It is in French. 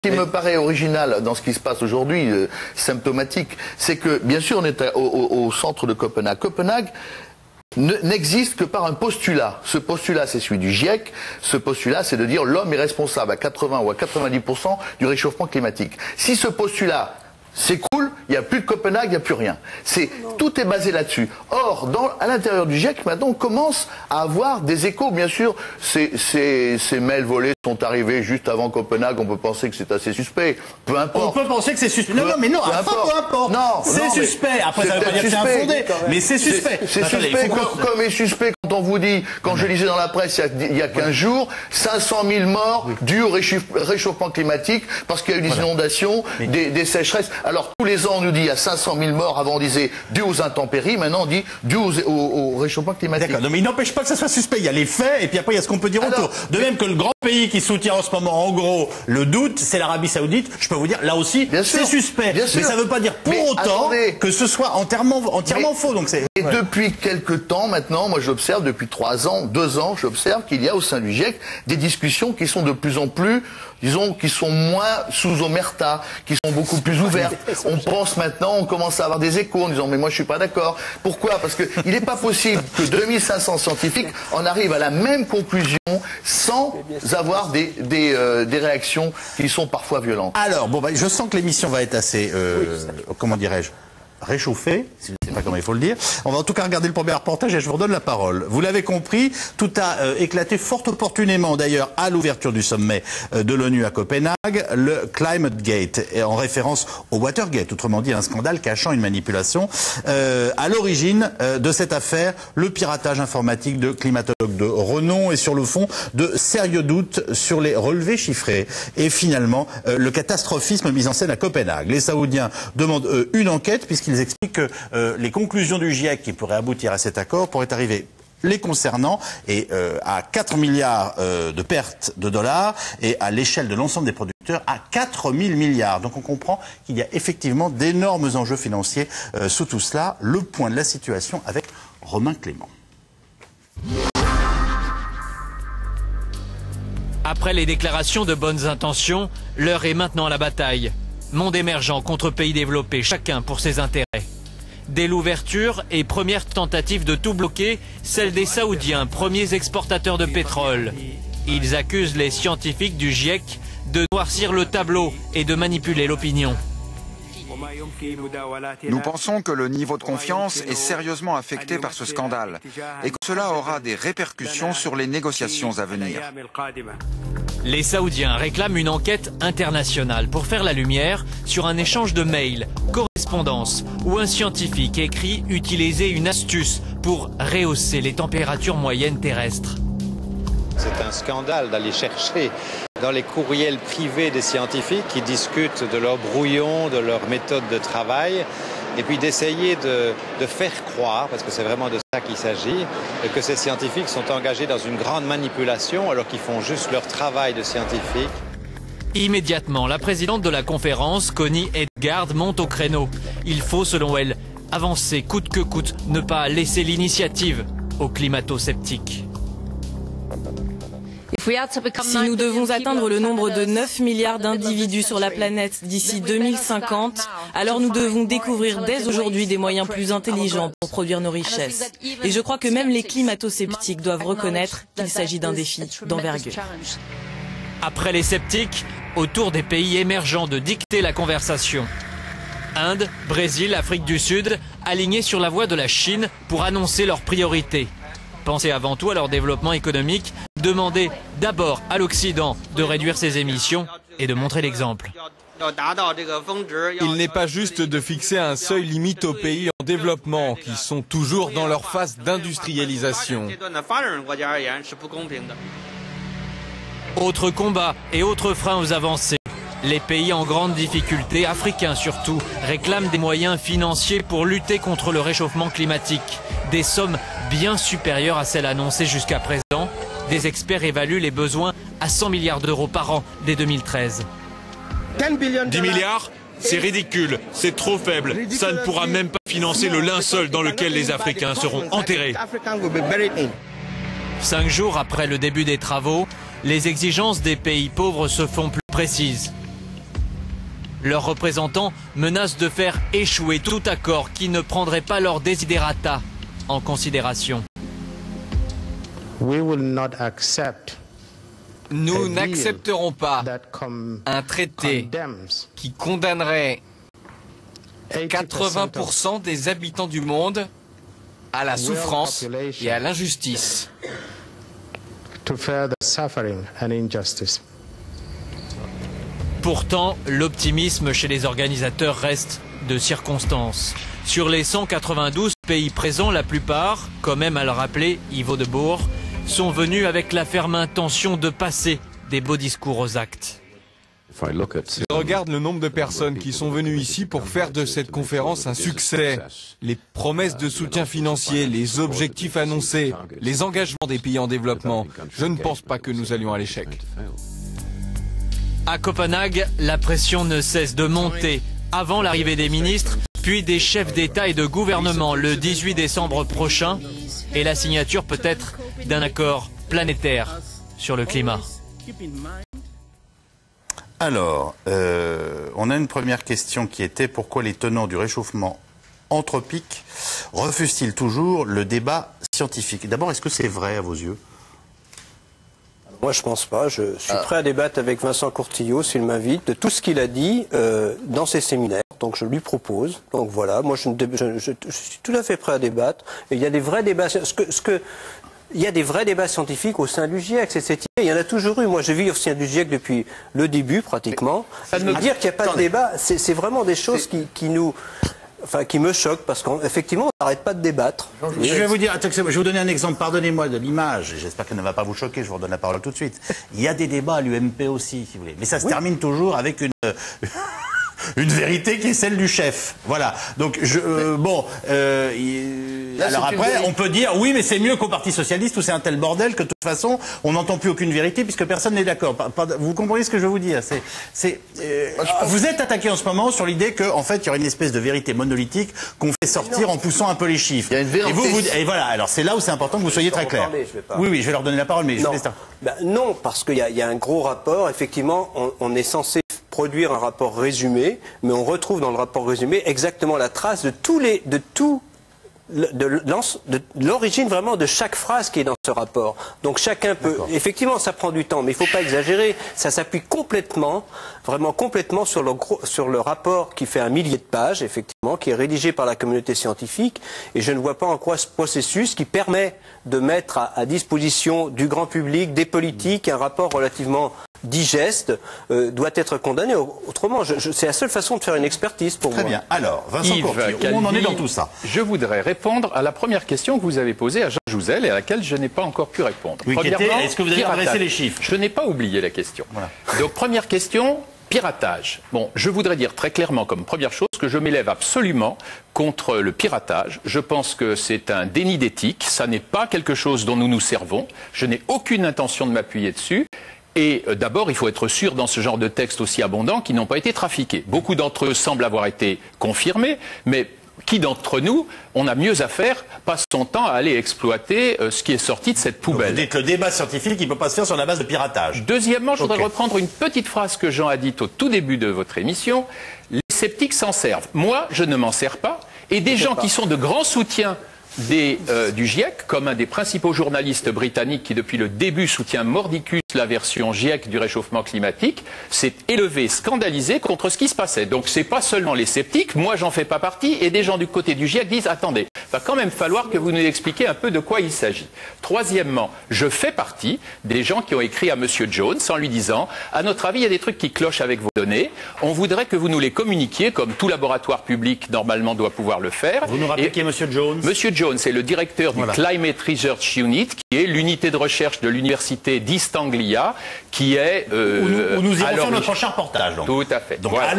Ce qui me paraît original dans ce qui se passe aujourd'hui, symptomatique, c'est que, bien sûr, on est au centre de Copenhague. Copenhague n'existe que par un postulat. Ce postulat, c'est celui du GIEC. Ce postulat, c'est de dire l'homme est responsable à 80 ou à 90% du réchauffement climatique. Si ce postulat s'écroule, il n'y a plus de Copenhague, il n'y a plus rien. Tout est basé là-dessus. Or, à l'intérieur du GIEC, maintenant, on commence à avoir des échos. Bien sûr, ces mails volés sont arrivés juste avant Copenhague. On peut penser que c'est assez suspect. Peu importe. On peut penser que c'est suspect. Non, mais non, peu importe. C'est suspect. Après, ça ne veut pas dire que c'est infondé, mais c'est suspect. C'est suspect comme est suspect quand on vous dit, quand je lisais dans la presse il y a 15 jours, 500 000 morts dus au réchauffement climatique parce qu'il y a eu des inondations, des sécheresses. Alors, tous les ans, on nous dit il y a 500 000 morts. Avant, on disait dû aux intempéries. Maintenant, on dit dû au réchauffement climatique. D'accord. Non, mais il n'empêche pas que ça soit suspect. Il y a les faits, et puis après, il y a ce qu'on peut dire autour. De même que le grand pays qui soutient en ce moment, en gros, le doute, c'est l'Arabie Saoudite. Je peux vous dire, là aussi, c'est suspect. Mais ça ne veut pas dire pour autant que ce soit entièrement faux. Donc et depuis quelque temps maintenant, moi j'observe, depuis 3 ans, 2 ans, j'observe qu'il y a au sein du GIEC des discussions qui sont de plus en plus, disons, qui sont moins sous omerta, qui sont beaucoup plus ouvertes. On pense maintenant, on commence à avoir des échos en disant mais moi je suis pas d'accord. Pourquoi? Parce que il n'est pas possible que 2500 scientifiques en arrivent à la même conclusion sans avoir des réactions qui sont parfois violentes. Alors, bon, je sens que l'émission va être assez, comment dirais-je, réchauffé, je ne sais pas comment il faut le dire. On va en tout cas regarder le premier reportage et je vous redonne la parole. Vous l'avez compris, tout a éclaté fort opportunément d'ailleurs à l'ouverture du sommet de l'ONU à Copenhague, le Climate Gate, en référence au Watergate, autrement dit un scandale cachant une manipulation. À l'origine de cette affaire, le piratage informatique de climatologues de renom et sur le fond de sérieux doutes sur les relevés chiffrés. Et finalement, le catastrophisme mis en scène à Copenhague. Les Saoudiens demandent une enquête puisqu'ils expliquent que les conclusions du GIEC qui pourraient aboutir à cet accord pourraient arriver les concernant et à 4 milliards de pertes de dollars et à l'échelle de l'ensemble des producteurs à 4 000 milliards. Donc on comprend qu'il y a effectivement d'énormes enjeux financiers sous tout cela. Le point de la situation avec Romain Clément. Après les déclarations de bonnes intentions, l'heure est maintenant à la bataille. Monde émergent contre pays développés, chacun pour ses intérêts. Dès l'ouverture et première tentative de tout bloquer, celle des Saoudiens, premiers exportateurs de pétrole. Ils accusent les scientifiques du GIEC de noircir le tableau et de manipuler l'opinion. Nous pensons que le niveau de confiance est sérieusement affecté par ce scandale et que cela aura des répercussions sur les négociations à venir. Les Saoudiens réclament une enquête internationale pour faire la lumière sur un échange de mails, correspondances, où un scientifique écrit utiliser une astuce pour rehausser les températures moyennes terrestres. C'est un scandale d'aller chercher dans les courriels privés des scientifiques qui discutent de leur brouillon, de leur méthode de travail, et puis d'essayer de faire croire, parce que c'est vraiment de ça qu'il s'agit, que ces scientifiques sont engagés dans une grande manipulation alors qu'ils font juste leur travail de scientifique. Immédiatement, la présidente de la conférence, Connie Hedegaard, monte au créneau. Il faut, selon elle, avancer coûte que coûte, ne pas laisser l'initiative aux climato-sceptiques. Si nous devons atteindre le nombre de 9 milliards d'individus sur la planète d'ici 2050, alors nous devons découvrir dès aujourd'hui des moyens plus intelligents pour produire nos richesses. Et je crois que même les climato-sceptiques doivent reconnaître qu'il s'agit d'un défi d'envergure. Après les sceptiques, au tour des pays émergents de dicter la conversation. Inde, Brésil, Afrique du Sud, alignés sur la voie de la Chine pour annoncer leurs priorités. Pensez avant tout à leur développement économique, demandez d'abord à l'Occident de réduire ses émissions et de montrer l'exemple. Il n'est pas juste de fixer un seuil limite aux pays en développement qui sont toujours dans leur phase d'industrialisation. Autre combat et autre frein aux avancées. Les pays en grande difficulté, africains surtout, réclament des moyens financiers pour lutter contre le réchauffement climatique. Des sommes bien supérieures à celles annoncées jusqu'à présent. Des experts évaluent les besoins à 100 milliards d'euros par an dès 2013. 10 milliards, c'est ridicule, c'est trop faible. Ça ne pourra même pas financer le linceul dans lequel les Africains seront enterrés. 5 jours après le début des travaux, les exigences des pays pauvres se font plus précises. Leurs représentants menacent de faire échouer tout accord qui ne prendrait pas leur desiderata en considération. Nous n'accepterons pas un traité qui condamnerait 80% des habitants du monde à la souffrance et à l'injustice. Pourtant, l'optimisme chez les organisateurs reste de circonstance. Sur les 192 pays présents, la plupart, comme même à le rappeler Ivo de Boer, sont venus avec la ferme intention de passer des beaux discours aux actes. Si je regarde le nombre de personnes qui sont venues ici pour faire de cette conférence un succès, les promesses de soutien financier, les objectifs annoncés, les engagements des pays en développement, je ne pense pas que nous allions à l'échec. À Copenhague, la pression ne cesse de monter. Avant l'arrivée des ministres, puis des chefs d'État et de gouvernement le 18 décembre prochain, et la signature peut-être d'un accord planétaire sur le climat. Alors, on a une première question qui était: pourquoi les tenants du réchauffement anthropique refusent-ils toujours le débat scientifique? D'abord, est-ce que c'est vrai à vos yeux? Moi, je pense pas. Je suis prêt à débattre avec Vincent Courtillot, s'il m'invite, de tout ce qu'il a dit dans ses séminaires. Donc, je lui propose. Donc, voilà. Moi, je suis tout à fait prêt à débattre. Et il y a des vrais débats. Il y a des vrais débats scientifiques au sein du GIEC. C'est cette idée. Il y en a toujours eu. Moi, je vis au sein du GIEC depuis le début, pratiquement. Dire qu'il n'y a pas de débat, c'est vraiment des choses qui me choquent, parce qu'effectivement, on n'arrête pas de débattre. Je vais vous dire, je vais vous donner un exemple, pardonnez-moi de l'image, j'espère qu'elle ne va pas vous choquer, je vous redonne la parole tout de suite. Il y a des débats à l'UMP aussi, si vous voulez, mais ça se termine toujours avec une vérité qui est celle du chef. Voilà. Donc, alors après, on peut dire, oui, mais c'est mieux qu'au Parti Socialiste où c'est un tel bordel que de toute façon, on n'entend plus aucune vérité puisque personne n'est d'accord. Vous comprenez ce que je veux vous dire? Vous êtes attaqué en ce moment sur l'idée qu'en fait, il y aurait une espèce de vérité monolithique qu'on fait sortir en poussant un peu les chiffres. Il y a une vérité. Et voilà. Alors, c'est là où c'est important que vous soyez très clair. Oui, je vais leur donner la parole, mais non, parce qu'il y a un gros rapport. Effectivement, on est censé produire un rapport résumé, mais on retrouve dans le rapport résumé exactement la trace de l'origine vraiment de chaque phrase qui est dans ce rapport. Donc chacun peut... Effectivement, ça prend du temps, mais il ne faut pas exagérer. Ça s'appuie complètement, vraiment complètement sur le rapport qui fait 1 millier de pages, effectivement, qui est rédigé par la communauté scientifique. Et je ne vois pas en quoi ce processus qui permet de mettre à disposition du grand public, des politiques, un rapport relativement digeste, doit être condamné. Autrement, c'est la seule façon de faire une expertise pour moi. Très bien. Alors, Vincent Courtillot, où on en est dans tout ça? Je voudrais répondre à la première question que vous avez posée à Jean Jouzel et à laquelle je n'ai pas encore pu répondre. Oui, est-ce que vous avez adressé les chiffres? Je n'ai pas oublié la question. Voilà. Donc, première question, piratage. Bon, je voudrais dire très clairement comme première chose que je m'élève absolument contre le piratage. Je pense que c'est un déni d'éthique. Ça n'est pas quelque chose dont nous nous servons. Je n'ai aucune intention de m'appuyer dessus. Et d'abord, il faut être sûr dans ce genre de textes aussi abondants qu'ils n'ont pas été trafiqués. Beaucoup d'entre eux semblent avoir été confirmés, mais qui d'entre nous, on a mieux à faire, passe son temps à aller exploiter ce qui est sorti de cette poubelle. Donc vous dites le débat scientifique, il ne peut pas se faire sur la base de piratage. Deuxièmement, je voudrais reprendre une petite phrase que Jean a dite au tout début de votre émission. Les sceptiques s'en servent. Moi, je ne m'en sers pas. Et des gens qui sont de grands soutiens du GIEC, comme un des principaux journalistes britanniques qui depuis le début soutient mordicus la version GIEC du réchauffement climatique, s'est élevé, scandalisé contre ce qui se passait. Donc c'est pas seulement les sceptiques, moi j'en fais pas partie, et des gens du côté du GIEC disent attendez, va quand même falloir que vous nous expliquiez un peu de quoi il s'agit. Troisièmement, je fais partie des gens qui ont écrit à Monsieur Jones en lui disant à notre avis il y a des trucs qui clochent avec vos données, on voudrait que vous nous les communiquiez comme tout laboratoire public normalement doit pouvoir le faire. Vous nous rappelez qui est Monsieur Jones? Monsieur Jones est le directeur du Climate Research Unit, qui est l'unité de recherche de l'université d'East Anglia, qui est... où nous irons faire notre prochain reportage. Donc. Tout à fait. Donc, voilà.